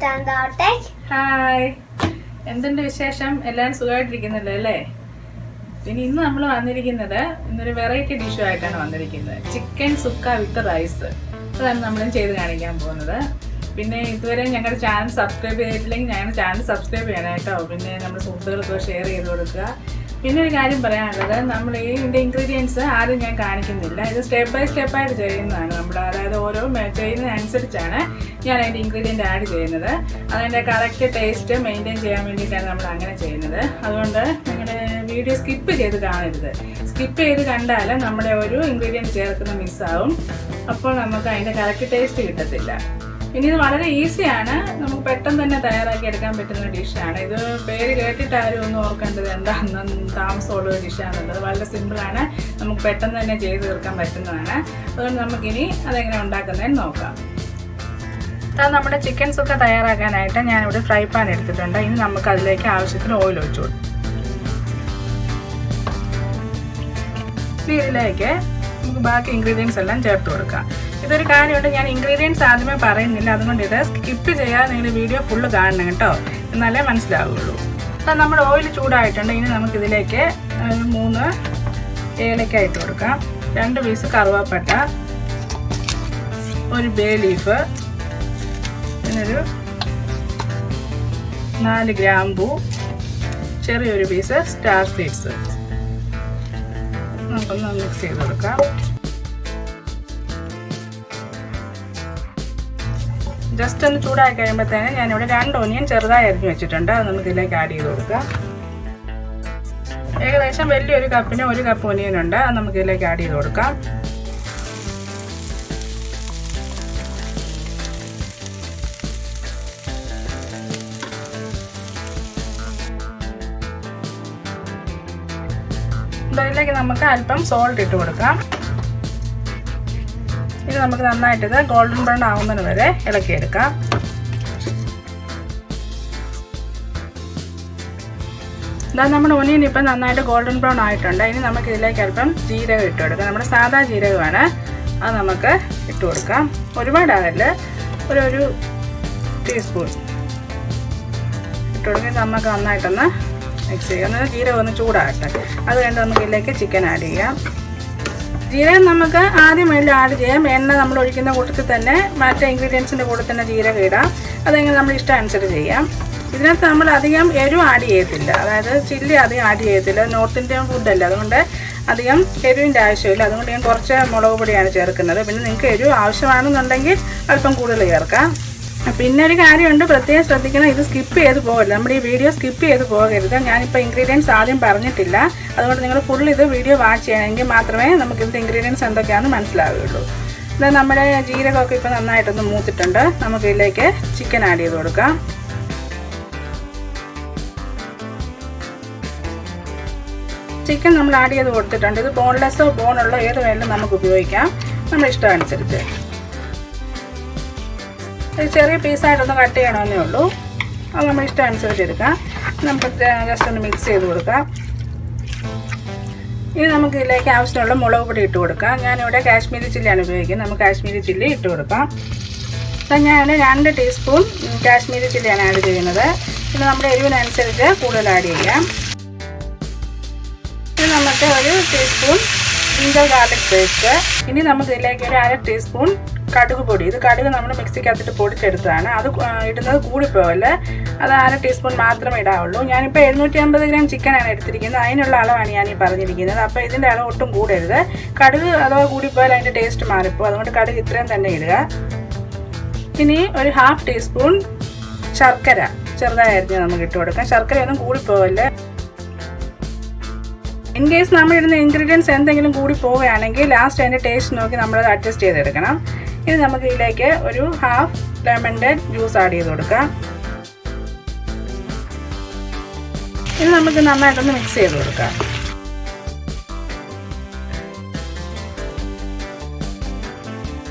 Hi, എന്തുണ്ട് വിശേഷം? എല്ലാവരും സുഖമായിട്ടിരിക്കുന്നല്ലോ അല്ലേ? പിന്നെ ഇന്ന് നമ്മൾ വന്നിരിക്കുന്നത് ഇന്നൊരു വെറൈറ്റി ഡിഷുമായിട്ടാണ് വന്നിരിക്കുന്നത്. ചിക്കൻ സുക്ക വിത്ത് റൈസ്. അതാണ് നമ്മളും ചെയ്ത് കാണിക്കാൻ പോകുന്നത്. പിന്നെ ഇതുവരെ ഞങ്ങളുടെ ചാനൽ സബ്സ്ക്രൈബ് ചെയ്തിട്ടില്ലെങ്കിൽ ഞങ്ങളുടെ ചാനൽ സബ്സ്ക്രൈബ് ചെയ്യണം കേട്ടോ. പിന്നെ നമ്മുടെ സുഹൃത്തുക്കൾക്ക് ഷെയർ ചെയ്ത് കൊടുക്കുക. പിന്നെ ഒരു കാര്യം പറയാനുള്ളത്, നമ്മൾ ഇതിൻ്റെ ഇൻഗ്രീഡിയൻസ് ആദ്യം ഞാൻ കാണിക്കുന്നില്ല. ഇത് സ്റ്റെപ്പ് ബൈ സ്റ്റെപ്പായിട്ട് ചെയ്യുന്നതാണ്. നമ്മൾ അതായത് ഓരോ ചെയ്യുന്നതിനനുസരിച്ചാണ് ഞാൻ അതിൻ്റെ ഇൻഗ്രീഡിയൻറ്റ് ആഡ് ചെയ്യുന്നത്. അതിൻ്റെ കറക്റ്റ് ടേസ്റ്റ് മെയിൻറ്റെയിൻ ചെയ്യാൻ വേണ്ടിയിട്ടാണ് നമ്മൾ അങ്ങനെ ചെയ്യുന്നത്. അതുകൊണ്ട് നിങ്ങളുടെ വീഡിയോ സ്കിപ്പ് ചെയ്ത് കാണരുത്. സ്കിപ്പ് ചെയ്ത് കണ്ടാൽ നമ്മുടെ ഒരു ഇൻഗ്രീഡിയൻറ്റ് ചേർക്കുന്ന മിസ്സാവും. അപ്പോൾ നമുക്ക് അതിൻ്റെ കറക്റ്റ് ടേസ്റ്റ് കിട്ടത്തില്ല. ഇനി ഇത് വളരെ ഈസിയാണ്, നമുക്ക് പെട്ടെന്ന് തന്നെ തയ്യാറാക്കി എടുക്കാൻ പറ്റുന്ന ഡിഷാണ്. ഇത് പേര് കേട്ടിട്ട് ആരും ഒന്നും ഓർക്കേണ്ടത് എന്താണെന്ന് താമസമുള്ള ഡിഷാണുള്ളത്. വളരെ സിമ്പിളാണ്, നമുക്ക് പെട്ടെന്ന് തന്നെ ചെയ്ത് തീർക്കാൻ പറ്റുന്നതാണ്. അതുകൊണ്ട് നമുക്കിനി അതെങ്ങനെ ഉണ്ടാക്കുന്നതെന്ന് നോക്കാം. അത് നമ്മുടെ ചിക്കൻ സുക്ക തയ്യാറാക്കാനായിട്ട് ഞാനിവിടെ ഫ്രൈ പാൻ എടുത്തിട്ടുണ്ട്. ഇനി നമുക്ക് അതിലേക്ക് ആവശ്യത്തിന് ഓയിൽ ഒഴിച്ചു കൊടുക്കും. ഇതിലേക്ക് നമുക്ക് ബാക്കി ഇൻഗ്രീഡിയൻസ് എല്ലാം ചേർത്ത് കൊടുക്കാം. ഇതൊരു കാര്യമുണ്ട്, ഞാൻ ഇൻഗ്രീഡിയൻസ് ആദ്യമേ പറയുന്നില്ല. അതുകൊണ്ട് ഇത് സ്കിപ്പ് ചെയ്യാതെ നിങ്ങൾ വീഡിയോ ഫുള്ള് കാണണം കേട്ടോ, എന്നാലേ മനസ്സിലാവുകയുള്ളൂ. അപ്പം നമ്മുടെ ഓയിൽ ചൂടായിട്ടുണ്ട്. ഇനി നമുക്കിതിലേക്ക് 3 ഏലക്ക ഇട്ട് കൊടുക്കാം, 2 പീസ് കറുവാപ്പട്ട, 1 ബേ ലീഫ്, പിന്നൊരു 4 ഗ്രാമ്പൂ, ചെറിയൊരു പീസ് സ്റ്റാർ സീഡ്സ്. നമുക്കൊന്ന് മിക്സ് ചെയ്ത് കൊടുക്കാം. ജസ്റ്റ് ഒന്ന് ചൂടായി കഴിയുമ്പോഴത്തേന് ഞാനിവിടെ 2 ഓനിയൻ ചെറുതായി അരിഞ്ഞ് വെച്ചിട്ടുണ്ട്. അത് നമുക്ക് ഇതിലേക്ക് ആഡ് ചെയ്ത് കൊടുക്കാം. ഏകദേശം വലിയൊരു കപ്പിന് 1 കപ്പ് ഓനിയൻ ഉണ്ട്. അത് നമുക്ക് ഇതിലേക്ക് ആഡ് ചെയ്ത് കൊടുക്കാം. ഇതിലേക്ക് നമുക്ക് അല്പം സോൾട്ട് ഇട്ട് കൊടുക്കാം. ഇത് നമുക്ക് നന്നായിട്ട് ഗോൾഡൻ ബ്രൗൺ ആവുന്നത് വരെ ഇളക്കിയെടുക്കാം. ഇതാ നമ്മുടെ ഒനിയൻ ഇപ്പം നന്നായിട്ട് ഗോൾഡൻ ബ്രൗൺ ആയിട്ടുണ്ട്. ഇനി നമുക്ക് ഇതിലേക്ക് അല്പം ജീരകം ഇട്ട് കൊടുക്കാം. നമ്മുടെ സാധാ ജീരകമാണ്, അത് നമുക്ക് ഇട്ട് കൊടുക്കാം. ഒരുപാടാകല്ല, ഒരു ടീസ്പൂൺ ഇട്ട് കൊടുക്കുക. നമുക്ക് നന്നായിട്ടൊന്ന് മിക്സ് ചെയ്യാം. എന്നാൽ ജീരകം ഒന്ന് ചൂടാകട്ടെ. അത് കഴിഞ്ഞ് നമുക്ക് ഇതിലേക്ക് ചിക്കൻ ആഡ് ചെയ്യാം. ജീരകം നമുക്ക് ആദ്യം എല്ലാം ആഡ് ചെയ്യാം. എണ്ണ നമ്മൾ ഒഴിക്കുന്ന കൂട്ടത്തിൽ തന്നെ മറ്റേ ഇൻഗ്രീഡിയൻസിൻ്റെ കൂടെ തന്നെ ജീരകം ഇടാം. അതെങ്ങനെ നമ്മൾ ഇഷ്ടം അനുസരിച്ച് ചെയ്യാം. ഇതിനകത്ത് നമ്മൾ അധികം എരിവ് ആഡ് ചെയ്യത്തില്ല, അതായത് ചില്ലി അധികം ആഡ് ചെയ്യത്തില്ല. നോർത്ത് ഇന്ത്യൻ ഫുഡല്ല, അതുകൊണ്ട് അധികം എരിവിൻ്റെ ആവശ്യമില്ല. അതുകൊണ്ട് ഞാൻ കുറച്ച് മുളക് പൊടിയാണ് ചേർക്കുന്നത്. പിന്നെ നിങ്ങൾക്ക് എരിവ് ആവശ്യമാണെന്നുണ്ടെങ്കിൽ അല്പം കൂടുതൽ ചേർക്കാം. പിന്നെ ഒരു കാര്യമുണ്ട്, പ്രത്യേകം ശ്രദ്ധിക്കണം, ഇത് സ്കിപ്പ് ചെയ്ത് പോകരുത്. നമ്മുടെ ഈ വീഡിയോ സ്കിപ്പ് ചെയ്ത് പോകരുത്. ഞാനിപ്പോൾ ഇൻഗ്രീഡിയൻസ് ആദ്യം പറഞ്ഞിട്ടില്ല. അതുകൊണ്ട് നിങ്ങൾ ഫുൾ ഇത് വീഡിയോ വാച്ച് ചെയ്യണമെങ്കിൽ മാത്രമേ നമുക്കിതിൻ്റെ ഇൻഗ്രീഡിയൻസ് എന്തൊക്കെയാണെന്ന് മനസ്സിലാവുകയുള്ളൂ. ഇത് നമ്മുടെ ജീരകമൊക്കെ ഇപ്പോൾ നന്നായിട്ടൊന്ന് മൂത്തിട്ടുണ്ട്. നമുക്ക് ഇതിലേക്ക് ചിക്കൻ ആഡ് ചെയ്ത് കൊടുക്കാം. ചിക്കൻ നമ്മൾ ആഡ് ചെയ്ത് കൊടുത്തിട്ടുണ്ട്. ഇത് ബോൺലെസ്സോ ബോണുള്ളോ ഏത് വേണമെങ്കിലും നമുക്ക് ഉപയോഗിക്കാം, നമ്മുടെ ഇഷ്ടം അനുസരിച്ച്. ചെറിയ പീസായിട്ടൊന്ന് കട്ട് ചെയ്യണമെന്നേ ഉള്ളൂ. അത് നമ്മൾ ഇഷ്ടം അനുസരിച്ച് എടുക്കാം. നമുക്ക് ജസ്റ്റ് ഒന്ന് മിക്സ് ചെയ്ത് കൊടുക്കാം. ഇനി നമുക്ക് ഇതിലേക്ക് ആവശ്യമുള്ള മുളക് പൊടി ഇട്ട് കൊടുക്കാം. ഞാനിവിടെ കാശ്മീരി ചില്ലിയാണ് ഉപയോഗിക്കുന്നത്. നമുക്ക് കാശ്മീരി ചില്ലി ഇട്ട് കൊടുക്കാം. അപ്പം ഞാൻ 2 ടീസ്പൂൺ കാശ്മീരി ചില്ലിയാണ് ആഡ് ചെയ്യുന്നത്. പിന്നെ നമ്മുടെ എരിവിനനുസരിച്ച് കൂടുതൽ ആഡ് ചെയ്യാം. ഇനി നമുക്ക് 1 ടീസ്പൂൺ ജിഞ്ചർ ഗാർലിക് പേസ്റ്റ്. ഇനി നമുക്ക് ഇതിലേക്ക് 1/2 ടീസ്പൂൺ കടുക് പൊടി. ഇത് കടുക് നമ്മൾ മിക്സിക്കകത്തിട്ട് പൊടിച്ചെടുത്തതാണ്. അത് ഇടുന്നത് കൂടിപ്പോവല്ലേ, അത് 1/2 ടീസ്പൂൺ മാത്രമേ ഇടാവുള്ളൂ. ഞാനിപ്പോൾ 750 ഗ്രാം ചിക്കനാണ് എടുത്തിരിക്കുന്നത്. അതിനുള്ള അളവാണ് ഞാൻ ഈ പറഞ്ഞിരിക്കുന്നത്. അപ്പോൾ ഇതിൻ്റെ അളവ് ഒട്ടും കൂടരുത്. കടുക് അഥവാ കൂടിപ്പോയാൽ അതിൻ്റെ ടേസ്റ്റ് മാറിപ്പോൾ. അതുകൊണ്ട് കടുക് ഇത്രയും തന്നെ ഇടുക. ഇനി 1/2 ടീസ്പൂൺ ശർക്കര ചെറുതായി അരിഞ്ഞ് നമുക്ക് ഇട്ട് കൊടുക്കാം. ശർക്കരയൊന്നും കൂടിപ്പോവല്ലേ. ഇൻ കേസ് നമ്മളിടുന്ന ഇൻഗ്രീഡിയൻസ് എന്തെങ്കിലും കൂടി പോവുകയാണെങ്കിൽ ലാസ്റ്റ് അതിൻ്റെ ടേസ്റ്റ് നോക്കി നമ്മളത് അഡ്ജസ്റ്റ് ചെയ്തെടുക്കണം. ഇനി നമുക്ക് ഇതിലേക്ക് 1/2 ലെമണിൻ്റെ ജ്യൂസ് ആഡ് ചെയ്ത് കൊടുക്കാം. ഇനി നമുക്ക് നന്നായിട്ടൊന്ന് മിക്സ് ചെയ്ത് കൊടുക്കാം.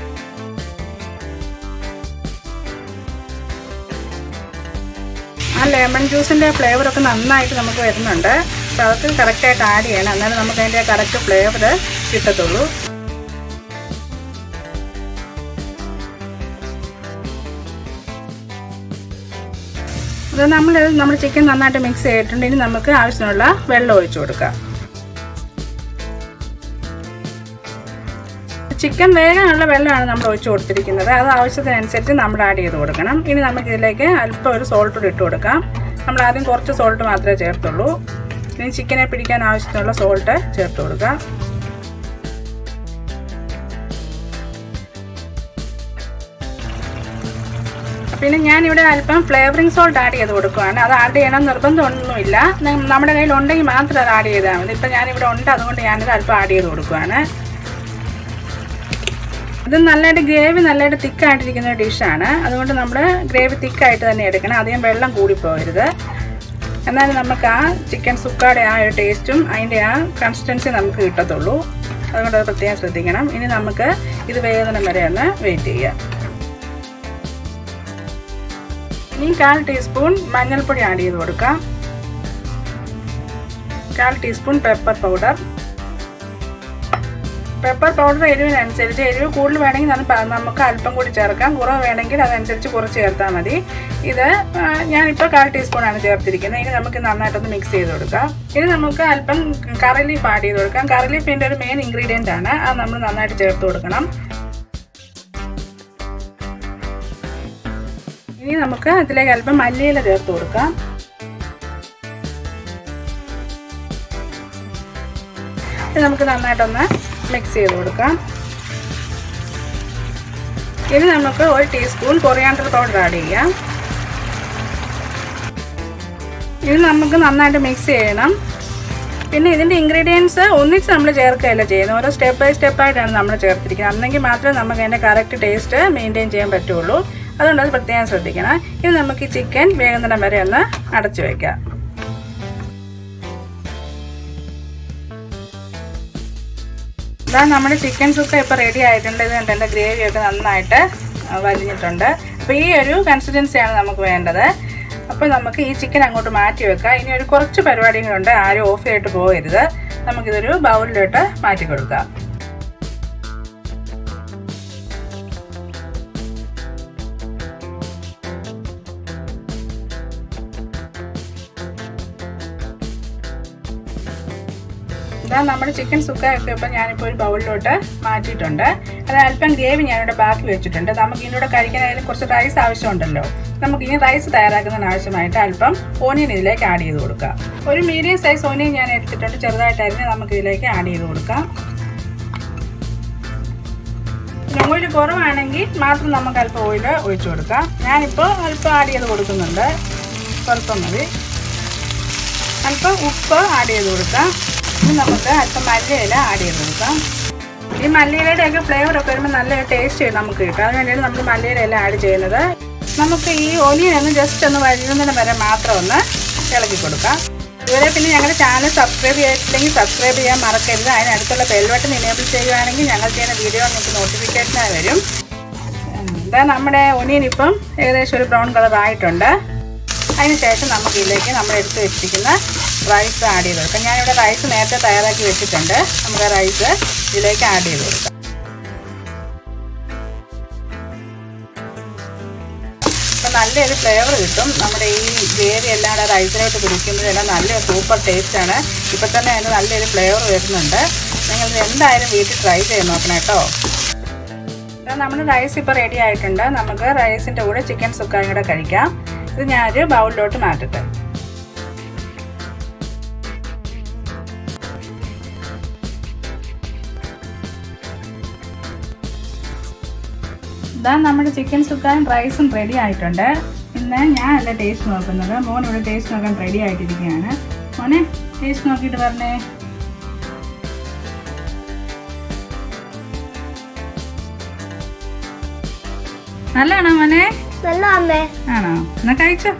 ആ ലെമൺ ജ്യൂസിൻ്റെ ഫ്ലേവറൊക്കെ നന്നായിട്ട് നമുക്ക് വരുന്നുണ്ട്. അപ്പോൾ അതൊക്കെ കറക്റ്റായിട്ട് ആഡ് ചെയ്യണം, എന്നാലും നമുക്ക് അതിൻ്റെ കറക്റ്റ് ഫ്ലേവർ കിട്ടത്തുള്ളൂ. അത് നമ്മുടെ ചിക്കൻ നന്നായിട്ട് മിക്സ് ചെയ്തിട്ടുണ്ട്. ഇനി നമുക്ക് ആവശ്യമുള്ള വെള്ളം ഒഴിച്ചു കൊടുക്കാം. ചിക്കൻ വേകാനുള്ള വെള്ളമാണ് നമ്മൾ ഒഴിച്ചു കൊടുത്തിരിക്കുന്നത്. അത് ആവശ്യത്തിനനുസരിച്ച് നമ്മൾ ആഡ് ചെയ്ത് കൊടുക്കണം. ഇനി നമുക്കിതിലേക്ക് അല്പം ഒരു സോൾട്ട് കൂടി ഇട്ട് കൊടുക്കാം. നമ്മൾ ആദ്യം കുറച്ച് സോൾട്ട് മാത്രമേ ചേർത്തുള്ളൂ. ഇനി ചിക്കനെ പിടിക്കാൻ ആവശ്യത്തിനുള്ള സോൾട്ട് ചേർത്ത് കൊടുക്കാം. പിന്നെ ഞാനിവിടെ അല്പം ഫ്ലേവറിങ് സോൾട്ട് ആഡ് ചെയ്ത് കൊടുക്കുകയാണ്. അത് ആഡ് ചെയ്യണം നിർബന്ധമൊന്നുമില്ല. നമ്മുടെ കയ്യിൽ ഉണ്ടെങ്കിൽ മാത്രം അത് ആഡ് ചെയ്താൽ മതി. ഇപ്പം ഞാനിവിടെ ഉണ്ട്, അതുകൊണ്ട് ഞാനിത് അല്പം ആഡ് ചെയ്ത് കൊടുക്കുകയാണ്. ഇത് ഗ്രേവി നല്ലതായിട്ട് തിക്കായിട്ടിരിക്കുന്ന ഡിഷാണ്. അതുകൊണ്ട് നമ്മൾ ഗ്രേവി തിക്കായിട്ട് തന്നെ എടുക്കണം. അധികം വെള്ളം കൂടിപ്പോകരുത്. എന്നാലും നമുക്ക് ആ ചിക്കൻ സുക്കയുടെ ആ ഒരു ടേസ്റ്റും അതിൻ്റെ ആ കൺസിസ്റ്റൻസി നമുക്ക് കിട്ടത്തുള്ളൂ. അതുകൊണ്ട് അത് പ്രത്യേകം ശ്രദ്ധിക്കണം. ഇനി നമുക്ക് ഇത് വേകുന്ന വരെ ഒന്ന് വെയിറ്റ് ചെയ്യാം. ഇനി 1/4 ടീസ്പൂൺ മഞ്ഞൾപ്പൊടി ആഡ് ചെയ്ത് കൊടുക്കാം. 1/4 ടീസ്പൂൺ പെപ്പർ പൗഡർ. എരിവിനനുസരിച്ച്, എരിവ് കൂടുതൽ വേണമെങ്കിൽ നമുക്ക് അല്പം കൂടി ചേർക്കാം. കുറവ് വേണമെങ്കിൽ അതനുസരിച്ച് കുറച്ച് ചേർത്താൽ മതി. ഇത് ഞാനിപ്പോൾ 1/4 ടീസ്പൂണാണ് ചേർത്തിരിക്കുന്നത്. ഇനി നമുക്ക് നന്നായിട്ടൊന്ന് മിക്സ് ചെയ്ത് കൊടുക്കാം. ഇനി നമുക്ക് അല്പം കറി ലീഫ് ആഡ് ചെയ്ത് കൊടുക്കാം. കറി ലീഫ് ഇതിൻ്റെ ഒരു മെയിൻ ഇൻഗ്രീഡിയൻ്റ് ആണ്. അത് നമ്മൾ നന്നായിട്ട് ചേർത്ത് കൊടുക്കണം. ഇനി നമുക്ക് ഇതിലേക്ക് അല്പം മല്ലിയില ചേർത്ത് കൊടുക്കാം. ഇത് നമുക്ക് നന്നായിട്ടൊന്ന് മിക്സ് ചെയ്ത് കൊടുക്കാം. ഇനി നമുക്ക് 1 ടീസ്പൂൺ കൊറിയാണ്ടർ പൗഡർ ആഡ് ചെയ്യാം. ഇത് നമുക്ക് നന്നായിട്ട് മിക്സ് ചെയ്യണം. പിന്നെ ഇതിൻ്റെ ഇൻഗ്രീഡിയൻസ് ഒന്നിച്ച് നമ്മൾ ചേർക്കുകയല്ല ചെയ്യുന്നത്. ഓരോ സ്റ്റെപ്പ് ബൈ സ്റ്റെപ്പായിട്ടാണ് നമ്മൾ ചേർത്തിരിക്കുന്നത്. അന്നെങ്കിൽ മാത്രമേ നമുക്ക് അതിൻ്റെ കറക്റ്റ് ടേസ്റ്റ് മെയിൻറ്റെയിൻ ചെയ്യാൻ പറ്റുള്ളൂ. അതുകൊണ്ട് അത് പ്രത്യേകം ശ്രദ്ധിക്കണം. ഇനി നമുക്ക് ഈ ചിക്കൻ വേകുന്നിടം വരെ ഒന്ന് അടച്ചു വയ്ക്കാം. ഇതാ നമ്മുടെ ചിക്കൻ സുക്ക ഇപ്പോൾ റെഡി ആയിട്ടുണ്ട്. ഇത് കണ്ട് എൻ്റെ ഗ്രേവിയൊക്കെ നന്നായിട്ട് വലിഞ്ഞിട്ടുണ്ട്. അപ്പോൾ ഈ ഒരു കൺസിസ്റ്റൻസിയാണ് നമുക്ക് വേണ്ടത്. അപ്പോൾ നമുക്ക് ഈ ചിക്കൻ അങ്ങോട്ട് മാറ്റി വെക്കാം. ഇനി ഒരു കുറച്ച് പരിപാടികളുണ്ട്. ആരും ഓഫ് ചെയ്തിട്ട് പോകരുത്. നമുക്കിതൊരു ബൗളിലോട്ട് മാറ്റി കൊടുക്കാം. ഇതാ നമ്മുടെ ചിക്കൻ സുക്കയൊക്കെ ഇപ്പോൾ ഞാനിപ്പോൾ ഒരു ബൗളിലോട്ട് മാറ്റിയിട്ടുണ്ട്. അത് അല്പം ഗ്രേവി ഞാനിവിടെ ബാക്കി വെച്ചിട്ടുണ്ട്. നമുക്ക് ഇതിലൂടെ കഴിക്കാനായാലും കുറച്ച് റൈസ് ആവശ്യമുണ്ടല്ലോ. നമുക്കിനി റൈസ് തയ്യാറാക്കുന്നതിന് ആവശ്യമായിട്ട് അല്പം ഓനിയൻ ഇതിലേക്ക് ആഡ് ചെയ്ത് കൊടുക്കാം. ഒരു മീഡിയം സൈസ് ഓനിയൻ ഞാൻ എടുത്തിട്ടുണ്ട്. ചെറുതായിട്ടായിരുന്നു നമുക്ക് ഇതിലേക്ക് ആഡ് ചെയ്ത് കൊടുക്കാം. ഓയിൽ കുറവാണെങ്കിൽ മാത്രം നമുക്ക് അല്പം ഓയിൽ ഒഴിച്ചു കൊടുക്കാം. ഞാനിപ്പോൾ അല്പം ആഡ് ചെയ്ത് കൊടുക്കുന്നുണ്ട്. സ്വല്പം മതി. അല്പം ഉപ്പ് ആഡ് ചെയ്ത് കൊടുക്കാം. ഇനി നമുക്ക് അല്പം മല്ലിയില ആഡ് ചെയ്ത് കൊടുക്കാം. ഈ മല്ലിയിലയുടെയൊക്കെ ഫ്ലേവറൊക്കെ വരുമ്പോൾ നല്ലൊരു ടേസ്റ്റ് നമുക്ക് കിട്ടും. അതിന് വേണ്ടിയാണ് നമ്മൾ മല്ലിയില ആഡ് ചെയ്യുന്നത്. നമുക്ക് ഈ ഓനിയൻ ഒന്ന് ജസ്റ്റ് ഒന്ന് വഴുകുന്നതിന് വരെ മാത്രം ഒന്ന് ഇളക്കി കൊടുക്കാം. ഇതുവരെ പിന്നെ ഞങ്ങളുടെ ചാനൽ സബ്സ്ക്രൈബ് ചെയ്തിട്ടില്ലെങ്കിൽ സബ്സ്ക്രൈബ് ചെയ്യാൻ മറക്കരുത്. അതിനടുത്തുള്ള ബെൽ ബട്ടൺ എനേബിൾ ചെയ്യുകയാണെങ്കിൽ ഞങ്ങൾ ചെയ്യുന്ന വീഡിയോ നിങ്ങൾക്ക് നോട്ടിഫിക്കേഷനായി വരും. ഇതാ നമ്മുടെ ഓനിയൻ ഇപ്പം ഏകദേശം ഒരു ബ്രൗൺ കളർ ആയിട്ടുണ്ട്. അതിനുശേഷം നമുക്ക് ഇതിലേക്ക് നമ്മൾ എടുത്ത് വെച്ചിരിക്കുന്ന റൈസ് ആഡ് ചെയ്ത് കൊടുക്കാം. ഞാനിവിടെ റൈസ് നേരത്തെ തയ്യാറാക്കി വെച്ചിട്ടുണ്ട്. നമുക്ക് റൈസ് ഇതിലേക്ക് ആഡ് ചെയ്ത് കൊടുക്കാം. അപ്പോൾ നല്ലൊരു ഫ്ലേവർ കിട്ടും. നമ്മുടെ ഈ ഗ്രേവി എല്ലാം റൈസിലോട്ട് പിടിക്കുമ്പോഴെല്ലാം നല്ലൊരു സൂപ്പർ ടേസ്റ്റാണ്. ഇപ്പം തന്നെ അതിന് നല്ലൊരു ഫ്ലേവർ വരുന്നുണ്ട്. നിങ്ങളിത് എന്തായാലും വീട്ടിൽ ട്രൈ ചെയ്ത് നോക്കണം കേട്ടോ. നമ്മുടെ റൈസ് ഇപ്പോൾ റെഡി ആയിട്ടുണ്ട്. നമുക്ക് റൈസിൻ്റെ കൂടെ ചിക്കൻ സുക്കയും കൂടെ കഴിക്കാം. ഇത് ഞാനൊരു ബൗളിലോട്ട് മാറ്റട്ടെ. ഇതാ നമ്മുടെ ചിക്കൻ സുക്കയും റൈസും റെഡി ആയിട്ടുണ്ട്. ഇന്ന് ഞാനല്ല ടേസ്റ്റ് നോക്കുന്നത്. മോൻ ഇവിടെ ടേസ്റ്റ് നോക്കാൻ റെഡി ആയിട്ടിരിക്കുകയാണ്. മോനെ ടേസ്റ്റ് നോക്കിയിട്ട് പറഞ്ഞേ. നല്ലതാണോ മോനെ? ആണോ? എന്നാ കഴിച്ചോ.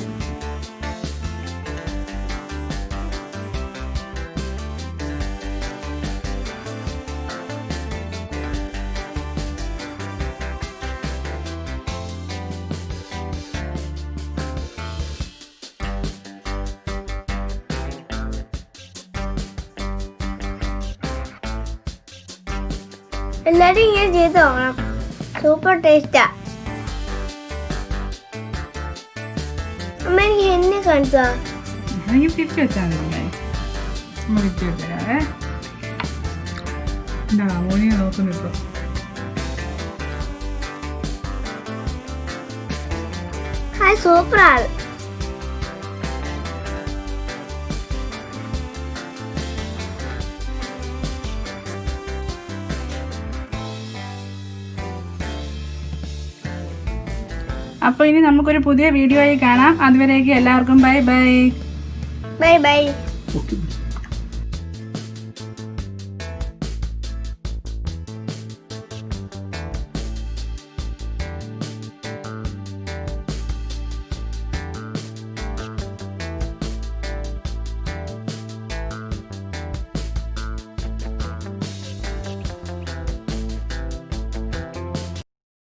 എല്ലാരും ഇങ്ങനെ ചെയ്ത് നോക്കണം. സൂപ്പർ ടേസ്റ്റാ. അമ്മ എനിക്ക് എന്നെ കാണിച്ചാ എനിക്ക് തിരിച്ചു വെച്ചാൽ മതി നമ്മൾ തിരിച്ചു വെച്ചേ എന്താ മോനിയെ നോക്കുന്നു ഇപ്പൊ ഹായ് സൂപ്പറാണ് അപ്പോൾ ഇനി നമുക്കൊരു പുതിയ വീഡിയോയിൽ കാണാം അതുവരേക്കും എല്ലാവർക്കും bye bye bye bye Okay.